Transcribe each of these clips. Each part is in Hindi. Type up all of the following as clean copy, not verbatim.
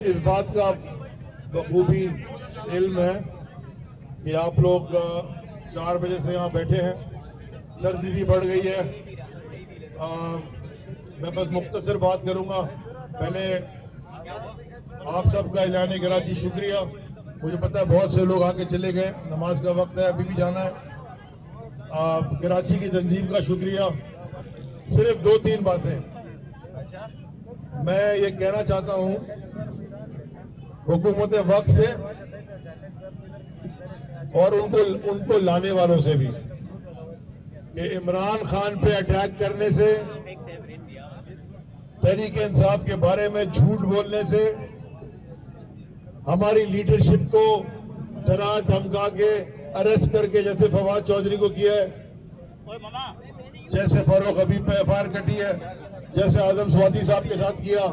इस बात का बखूबी इल्म है कि आप लोग 4 बजे से यहाँ बैठे हैं। सर्दी भी बढ़ गई है। मैं बस मुख्तसर बात करूँगा। पहले आप सबका ऐलान कराची शुक्रिया। मुझे पता है बहुत से लोग आके चले गए, नमाज का वक्त है, अभी भी जाना है। कराची की तंजीम का शुक्रिया। सिर्फ 2-3 बातें मैं ये कहना चाहता हूँ हुकूमत वक्त से और उनको लाने वालों से भी कि इमरान खान पे अटैक करने से, तहरीक इंसाफ के बारे में झूठ बोलने से, हमारी लीडरशिप को डरा धमका के अरेस्ट करके जैसे फवाद चौधरी को किया है, जैसे फारूक हबीब पे एफआईआर कटी है, जैसे आजम स्वाति साहब के साथ किया,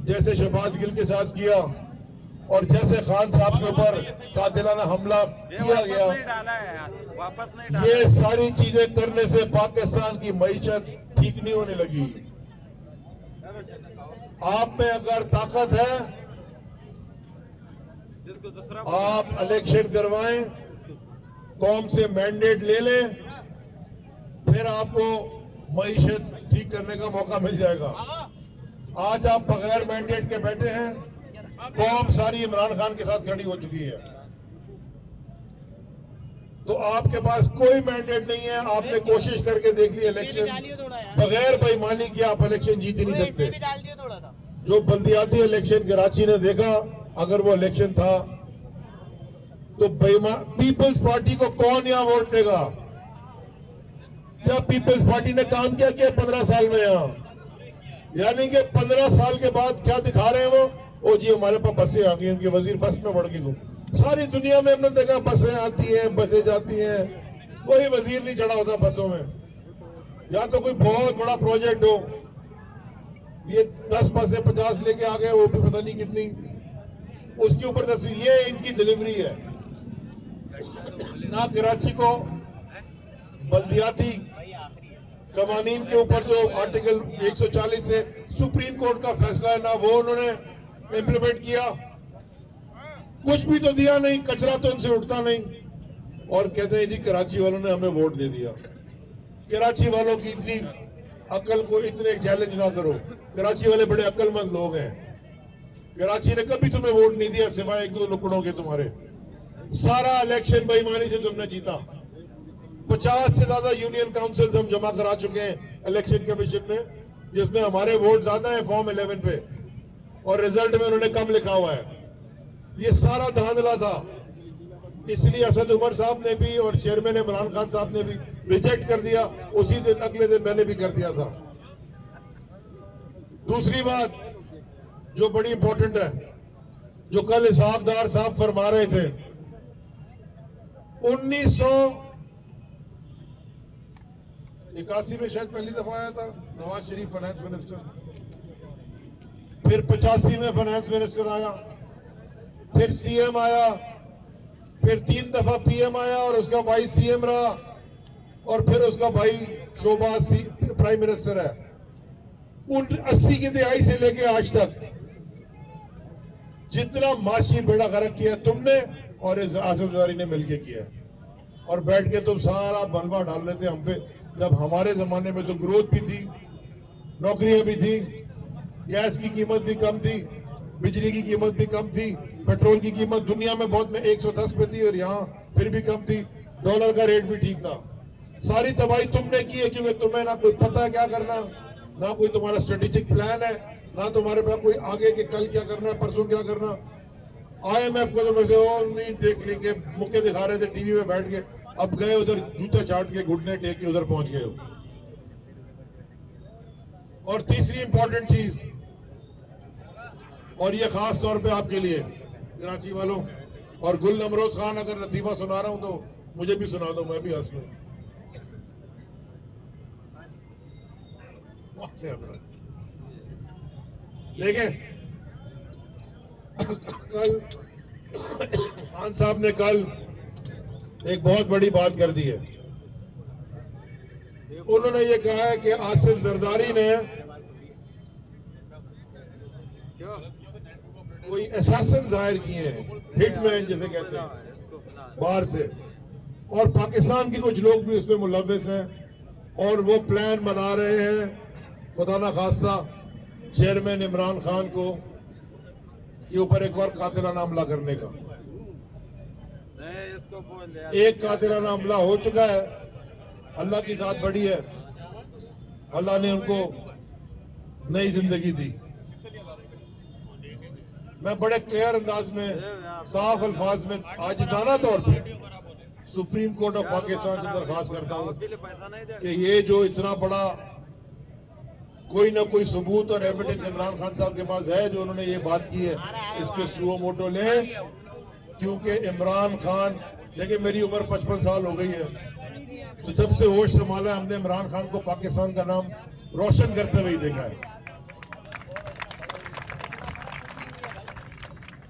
जैसे शहबाज गिल के साथ किया और जैसे खान साहब के ऊपर कातिलाना हमला किया गया, ये सारी चीजें करने से पाकिस्तान की मईशत ठीक नहीं होने लगी। आप में अगर ताकत है, आप इलेक्शन करवाएं, कौम से मैंडेट ले लें, फिर आपको मईशत ठीक करने का मौका मिल जाएगा। आज आप बगैर मैंडेट के बैठे हैं। कौम सारी इमरान खान के साथ खड़ी हो चुकी है, तो आपके पास कोई मैंडेट नहीं है। आपने कोशिश करके देख ली इलेक्शन, बगैर बेईमानी के आप इलेक्शन जीत ही नहीं सकते। जो बल्दियाती इलेक्शन कराची ने देखा, अगर वो इलेक्शन था तो पीपल्स पार्टी को कौन यहां वोट देगा? जब पीपल्स पार्टी ने काम क्या किया 15 साल में यहां, यानी कि 15 साल के बाद क्या दिखा रहे हैं वो जी हमारे पास बसें आ गई, उनके वजीर बस में बढ़ गए। सारी दुनिया में हमने देखा बसें आती हैं, बसें जाती हैं, कोई वजीर नहीं चढ़ा होता बसों में। या तो कोई बहुत बड़ा प्रोजेक्ट हो, ये 10 बसें 50 लेके आ गए, वो भी पता नहीं कितनी, उसके ऊपर तस्वीर। ये इनकी डिलीवरी है। ना कराची को बल्दियाती कवानीन के ऊपर जो आर्टिकल 140 से सुप्रीम कोर्ट का फैसला है, ना वो उन्होंने इम्प्लीमेंट किया। कुछ भी तो दिया नहीं, कचरा तो इनसे उठता नहीं, और कहते हैं जी कराची वालों ने हमें वोट दे दिया। कराची वालों की इतनी अकल को इतने चैलेंज ना करो। कराची वाले बड़े अक्लमंद लोग हैं। कराची ने कभी तुम्हें वोट नहीं दिया सिवाय 1-2 नुकड़ों के तुम्हारे। सारा इलेक्शन बेईमानी से तुमने जीता। 50 से ज्यादा यूनियन काउंसिल हम जमा करा चुके हैं इलेक्शन कमीशन में, जिसमें हमारे वोट ज्यादा है फॉर्म 11 पे, और रिजल्ट में उन्होंने कम लिखा हुआ है। ये सारा धांधला था। इसलिए असद उमर साहब ने भी और चेयरमैन इमरान खान साहब ने भी रिजेक्ट कर दिया। उसी दिन अगले दिन मैंने भी कर दिया था। दूसरी बात जो बड़ी इंपॉर्टेंट है, जो कल इसहाकदार साहब फरमा रहे थे, 1981 में शायद पहली दफा आया था नवाज शरीफ फाइनेंस मिनिस्टर, फिर 85 में फाइनेंस मिनिस्टर आया, फिर सीएम आया, फिर 3 दफा पीएम आया और उसका भाई सीएम रहा, और फिर उसका भाई शोबाज प्राइम मिनिस्टर है। 80 की दिहाई से लेके आज तक जितना माशी बेड़ा गर्क किया तुमने और इस आसदारी ने मिलकर किया, और बैठ के तुम सारा बलवा डाल लेते हम पे। जब हमारे जमाने में तो ग्रोथ भी थी, नौकरियां भी थी, गैस की कीमत भी कम थी, बिजली की कीमत भी कम थी, पेट्रोल की कीमत दुनिया में बहुत में 110 पे थी और यहाँ फिर भी कम थी, डॉलर का रेट भी ठीक था। सारी तबाही तुमने की है, क्योंकि तुम्हें ना कोई पता है क्या करना, ना कोई तुम्हारा स्ट्रेटेजिक प्लान है, ना तुम्हारे पास कोई आगे के कल क्या करना है, परसों क्या करना। IMF को तो नहीं देख ली के मुक्के दिखा रहे थे टीवी में बैठ के, अब गए उधर जूते चाट के घुटने टेक के उधर पहुंच गए हो। और तीसरी इंपॉर्टेंट चीज, और ये खास तौर पे आपके लिए कराची वालों, और गुल नमरोज खान अगर लतीफा सुना रहा हूं तो मुझे भी सुना दो, मैं भी हंस लूं। देखें कल खान साहब ने कल एक बहुत बड़ी बात कर दी है। उन्होंने ये कहा है कि आसिफ जरदारी ने कोई असैसिन जाहिर किए हैं, हिटमैन जिसे कहते हैं बाहर से, और पाकिस्तान के कुछ लोग भी उसमें मुलव्विस हैं और वो प्लान बना रहे हैं खुदा ना खास्ता चेयरमैन इमरान खान को के ऊपर एक और कातिलाना हमला करने का। एक कातिलाना हमला हो चुका है, अल्लाह की जात बड़ी है, अल्लाह ने उनको नई जिंदगी दी। मैं बड़े क्लियर अंदाज में, साफ अल्फाज में, आजिज़ाना तौर पे सुप्रीम कोर्ट ऑफ पाकिस्तान से दरखास्त करता हूं कि ये जो इतना बड़ा कोई ना कोई सबूत और एविडेंस इमरान खान साहब के पास है जो उन्होंने ये बात की है, इस पे सुओ मोटो लें, क्योंकि इमरान खान, देखिए मेरी उम्र 55 साल हो गई है, तो जब से होश संभाला हमने इमरान खान को पाकिस्तान का नाम रोशन करते हुए देखा है।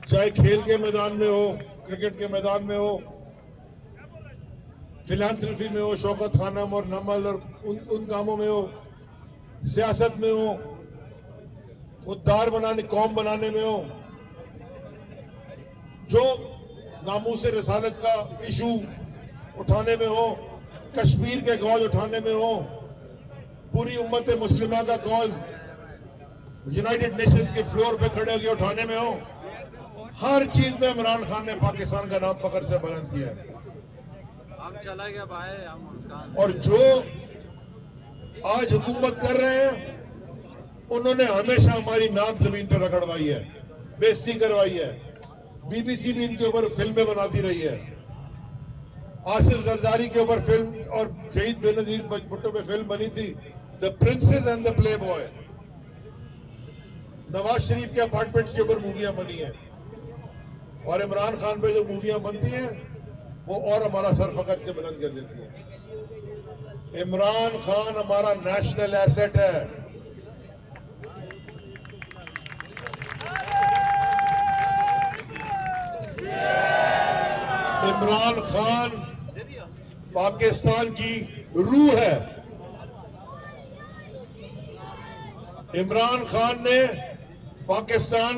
चाहे खेल के मैदान में हो, क्रिकेट के मैदान में हो, फिलैंथ्रफी में हो, शौकत खानम और नमल और उन कामों में हो, सियासत में हो, खुददार बनाने, कौम बनाने में हो, जो नामूस रिसालत का इशू उठाने में हो, कश्मीर के कॉज उठाने में हो, पूरी उम्मत मुस्लिमा का कॉज यूनाइटेड नेशंस के फ्लोर पे खड़े होकर उठाने में हो, हर चीज में इमरान खान ने पाकिस्तान का नाम फख्र से बुलंद किया है। हम चला गया भाई, हम और जो आज हुकूमत कर रहे हैं उन्होंने हमेशा हमारी नाम जमीन पर रगड़वाई है, बेइज्जती करवाई है। बीबीसी भी इनके ऊपर फिल्में बनाती रही है, आसिफ जरदारी के ऊपर फिल्म और शहीद बेनजीर भुट्टो पे फिल्म बनी थी, the princess and the playboy. Nawaz Sharif के अपार्टमेंट्स के ऊपर मूवियां बनी है, और इमरान खान पे जो मूवियां बनती हैं वो और हमारा सर फख्र से बुलंद कर देती है। इमरान खान हमारा नेशनल एसेट है। इमरान खान पाकिस्तान की रूह है। इमरान खान ने पाकिस्तान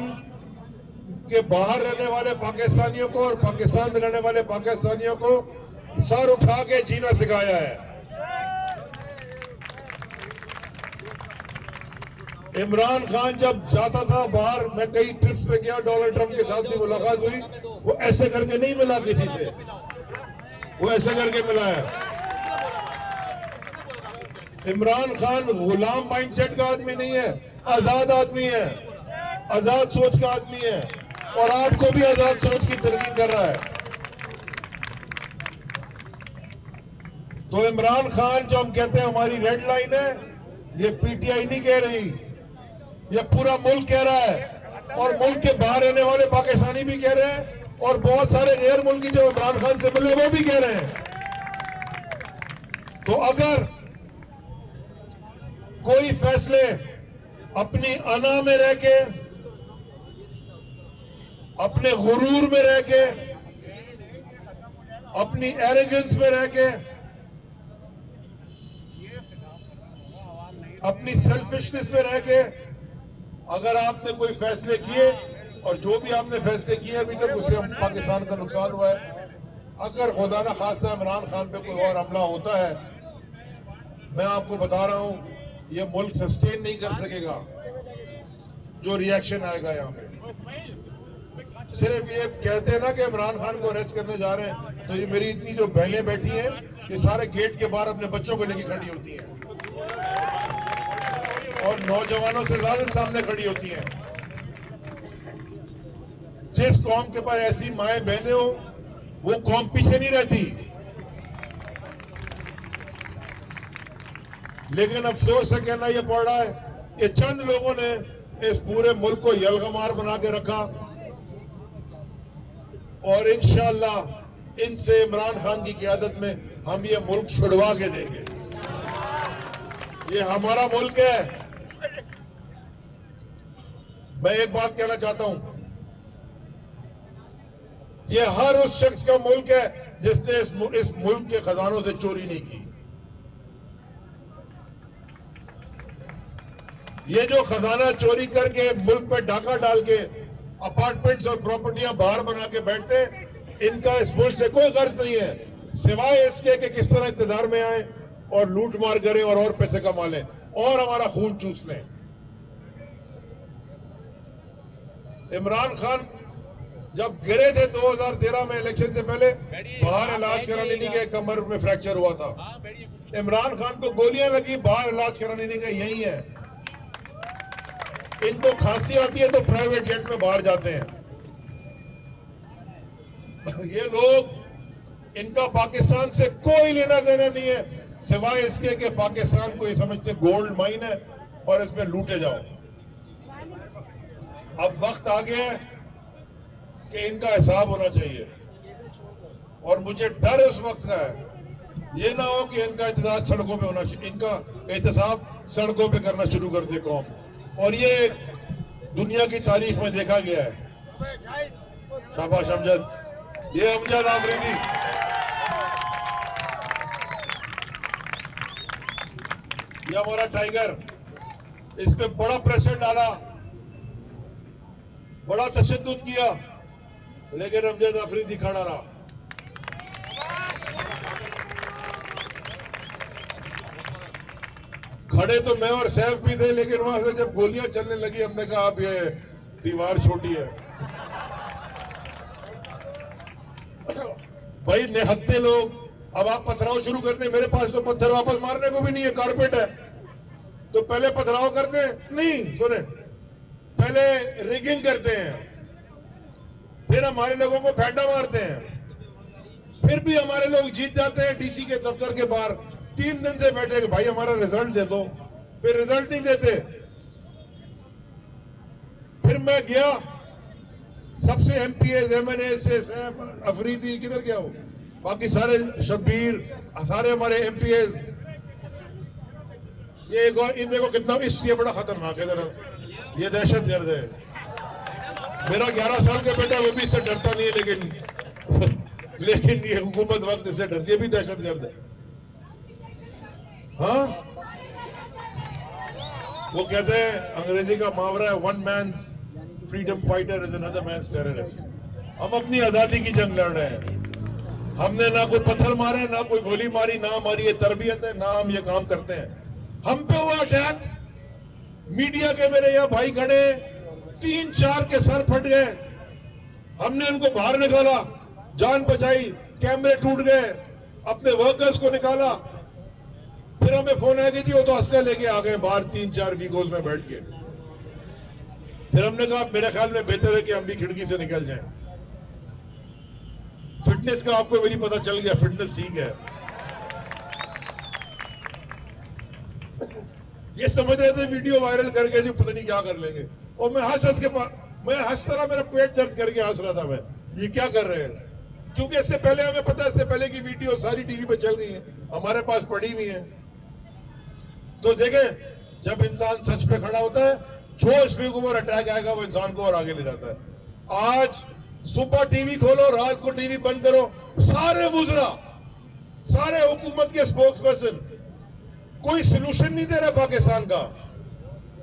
के बाहर रहने वाले पाकिस्तानियों को और पाकिस्तान में रहने वाले पाकिस्तानियों को सर उठा के जीना सिखाया है। इमरान खान जब जाता था बाहर, मैं कई ट्रिप्स पे गया, डोनाल्ड ट्रंप के साथ भी मुलाकात हुई, वो ऐसे करके नहीं मिला किसी से, वो ऐसे करके मिला है। इमरान खान गुलाम माइंडसेट का आदमी नहीं है, आजाद आदमी है, आजाद सोच का आदमी है, और आपको भी आजाद सोच की तरकीब कर रहा है। तो इमरान खान जो हम कहते हैं हमारी रेड लाइन है, ये पीटीआई नहीं कह रही, ये पूरा मुल्क कह रहा है, और मुल्क के बाहर रहने वाले पाकिस्तानी भी कह रहे हैं, और बहुत सारे गैर मुल्की जो इमरान खान से मिले वो भी कह रहे हैं। तो अगर कोई फैसले अपनी अना में रह के, अपने गुरूर में रह के, अपनी एरोगेंस में रह के, अपनी सेल्फिशनेस में रह के अगर आपने कोई फैसले किए, और जो भी आपने फैसले किए अभी तक उससे पाकिस्तान का नुकसान हुआ है, अगर खुदा ना खास्ता इमरान खान पे कोई और हमला होता है, मैं आपको बता रहा हूं ये मुल्क सस्टेन नहीं कर सकेगा। जो रिएक्शन आएगा यहाँ पे, सिर्फ ये कहते हैं ना कि इमरान खान को अरेस्ट करने जा रहे हैं, तो ये मेरी इतनी जो बहनें बैठी हैं ये सारे गेट के बाहर अपने बच्चों को लेकर खड़ी होती हैं, और नौजवानों से ज्यादा सामने खड़ी होती हैं। जिस कौम के पास ऐसी माएं बहनें हो वो कौम पीछे नहीं रहती। लेकिन अफसोस से कहना यह पड़ रहा है कि चंद लोगों ने इस पूरे मुल्क को यलगमार बना के रखा, और इंशाअल्लाह इनसे इमरान खान की क़यादत में हम ये मुल्क छुड़वा के देंगे। ये हमारा मुल्क है। मैं एक बात कहना चाहता हूं, ये हर उस शख्स का मुल्क है जिसने इस मुल्क के खजानों से चोरी नहीं की। ये जो खजाना चोरी करके मुल्क पे डाका डाल के अपार्टमेंट्स और प्रॉपर्टियां बाहर बना के बैठते। इनका इस मुल्क से कोई गर्ज नहीं है सिवाय इसके कि किस तरह इक़्तिदार में आए और लूट मार करें और पैसे कमा लें और हमारा खून चूस लें। इमरान खान जब गिरे थे 2013 में इलेक्शन से पहले, बाहर इलाज कराने नहीं गए, कमर में फ्रैक्चर हुआ था। इमरान खान को गोलियां लगी, बाहर इलाज कराने नहीं गए, यही है। इनको खांसी आती है तो प्राइवेट जेट में बाहर जाते हैं। ये लोग, इनका पाकिस्तान से कोई लेना देना नहीं है सिवाय इसके कि पाकिस्तान को ये समझते गोल्ड माइन है और इसमें लूटे जाओ। अब वक्त आ गया है कि इनका हिसाब होना चाहिए और मुझे डर उस वक्त का है, ये ना हो कि इनका एहतजाज सड़कों पे होना, इनका एहतसाब सड़कों पे करना शुरू कर दे कौम। और ये दुनिया की तारीख में देखा गया है। शाबाश अमजद, ये अमजद आफरीदी, ये हमारा टाइगर, इस पे बड़ा प्रेशर डाला, बड़ा तशद्दुद किया, लेकिन अमजद आफरीदी खड़ा रहा। खड़े तो मैं और सैफ भी थे, लेकिन वहां से जब गोलियां चलने लगी हमने कहा अब ये दीवार छोटी है। भाई निहत्ते लोग, अब आप पथराव शुरू करते हैं। मेरे पास तो पत्थर वापस मारने को भी नहीं है, कारपेट है। तो पहले पथराव करते हैं, नहीं सुने, पहले रिगिंग करते हैं, फिर हमारे लोगों को फेंटा मारते हैं, फिर भी हमारे लोग जीत जाते हैं। डीसी के दफ्तर के बाहर 3 दिन से बैठे कि भाई हमारा रिजल्ट दे दो, फिर रिजल्ट नहीं देते। फिर मैं गया, सबसे एमपीएस एमएनए से सैफ अफरीदी किधर गया हो, बाकी सारे शब्बीर, सारे हमारे एमपीएस, ये एक और इन देखो कितना, इसलिए बड़ा खतरनाक है जरा, ये दहशत गर्द है। मेरा 11 साल का बेटा वो भी इससे डरता नहीं है, लेकिन ये हुकूमत वक्त इससे डरती है, भी दहशत गर्द है। हाँ, वो कहते हैं, अंग्रेजी का मुहावरा है, one man's freedom fighter is another man's terrorist. हम अपनी आजादी की जंग लड़ रहे हैं। हमने ना कोई पत्थर मारे, ना कोई गोली मारी, ना हमारी ये तरबियत है, ना हम ये काम करते हैं। हम पे हुआ अटैक, मीडिया के मेरे यहाँ भाई खड़े, 3-4 के सर फट गए, हमने उनको बाहर निकाला, जान बचाई, कैमरे टूट गए, अपने वर्कर्स को निकाला। फिर हमें फोन आया कि जी वो तो असला लेके आ गए बाहर 3-4 वीगोज में बैठ के। फिर हमने कहा मेरे ख्याल में बेहतर है कि हम भी खिड़की से निकल जाएं। फिटनेस का आपको मेरी पता चल गया, फिटनेस ठीक है। ये समझ रहे थे वीडियो वायरल करके जो पता नहीं क्या कर लेंगे, और मैं हंस के पास, मैं हंसता रहा, मेरा पेट दर्द करके हंस रहा था मैं, ये क्या कर रहे हैं। क्योंकि इससे पहले हमें पता है, इससे पहले की वीडियो सारी टीवी पे चल गई है, हमारे पास पड़ी हुई है। तो देखें, जब इंसान सच पे खड़ा होता है, जो इसमें ऊपर अटैक आएगा वो इंसान को और आगे ले जाता है। आज सुबह टीवी खोलो, रात को टीवी बंद करो, सारे वुज़रा, सारे हुकूमत के स्पोक्स पर्सन कोई सोल्यूशन नहीं दे रहा पाकिस्तान का।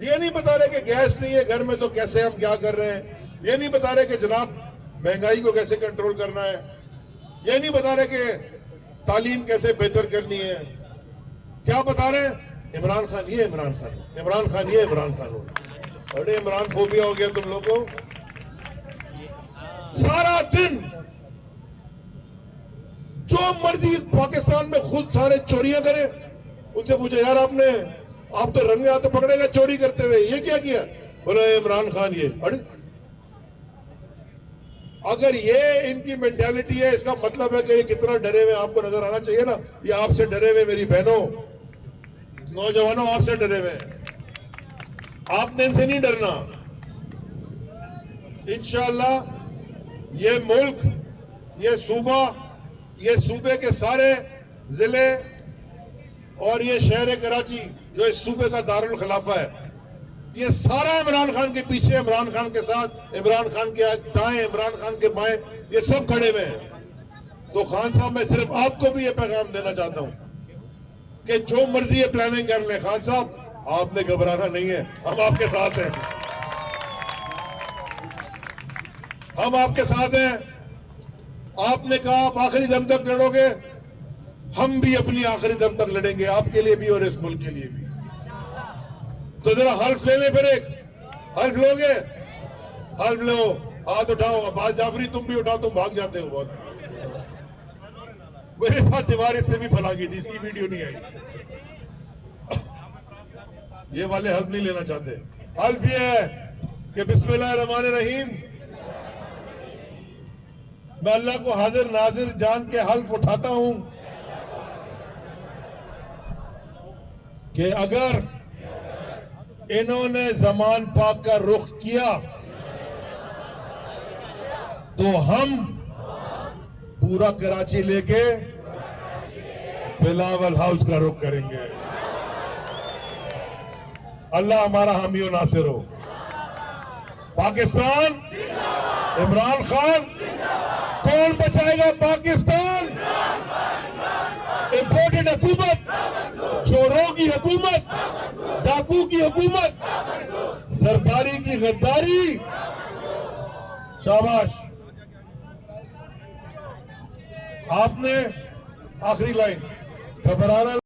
ये नहीं बता रहे कि गैस नहीं है घर में तो कैसे हम क्या कर रहे हैं, ये नहीं बता रहे कि जनाब महंगाई को कैसे कंट्रोल करना है, ये नहीं बता रहे कि तालीम कैसे बेहतर करनी है। क्या बता रहे हैं? इमरान खान ये, इमरान खान, इमरान खान ये, इमरान खान हो। अरे इमरान फोबिया हो गया तुम लोगों को। सारा दिन जो मर्जी पाकिस्तान में खुद सारे चोरियां करें, उनसे पूछे यार आप तो रंगे हाथ तो पकड़े गए चोरी करते हुए, ये क्या किया? बोले इमरान खान ये। अरे अगर ये इनकी मेंटालिटी है, इसका मतलब है कि ये कितना डरे हुए आपको नजर आना चाहिए ना। ये आपसे डरे हुए मेरी बहनों, नौजवानों, आपसे डरे हुए, आपने इनसे नहीं डरना। इंशाअल्लाह ये मुल्क, ये सूबा, ये सूबे के सारे जिले और ये शहर कराची जो इस सूबे का दारुल खिलाफा है, ये सारा इमरान खान के पीछे, इमरान खान के साथ, इमरान खान के दाएं, इमरान खान के बाएं, ये सब खड़े हुए हैं। तो खान साहब, मैं सिर्फ आपको भी ये पैगाम देना चाहता हूं कि जो मर्जी ये प्लानिंग कर ले, खान साहब आपने घबराना नहीं है, हम आपके साथ हैं। हम आपके साथ हैं। आपने कहा आप आखिरी दम तक लड़ोगे, हम भी अपनी आखिरी दम तक लड़ेंगे, आपके लिए भी और इस मुल्क के लिए भी। तो जरा हल्फ ले ले, फिर एक हल्फ लोगे? हल्फ लो, हाथ उठाओ। अब्बास जाफरी तुम भी उठाओ, तुम भाग जाते हो बहुत। मेरे साथ दीवार इससे भी फैला गई थी, इसकी वीडियो नहीं आई। ये वाले हल्फ नहीं लेना चाहते। हल्फ ये है कि बिस्मिल्लाहिर्रहमानिर्रहीम, मैं अल्लाह को हाजिर नाजिर जान के हल्फ उठाता हूं कि अगर इन्होंने जमान पाक का रुख किया तो हम पूरा कराची लेके बिलावल हाउस का रुख करेंगे। अल्लाह हमारा हामी और नासिर हो। पाकिस्तान, इमरान खान, कौन बचाएगा पाकिस्तान? इंपोर्टेड हुकूमत, चोरों की हुकूमत, डाकू की हुकूमत, सरकारी की गद्दारी। शाबाश। आपने आखिरी लाइन, घबराना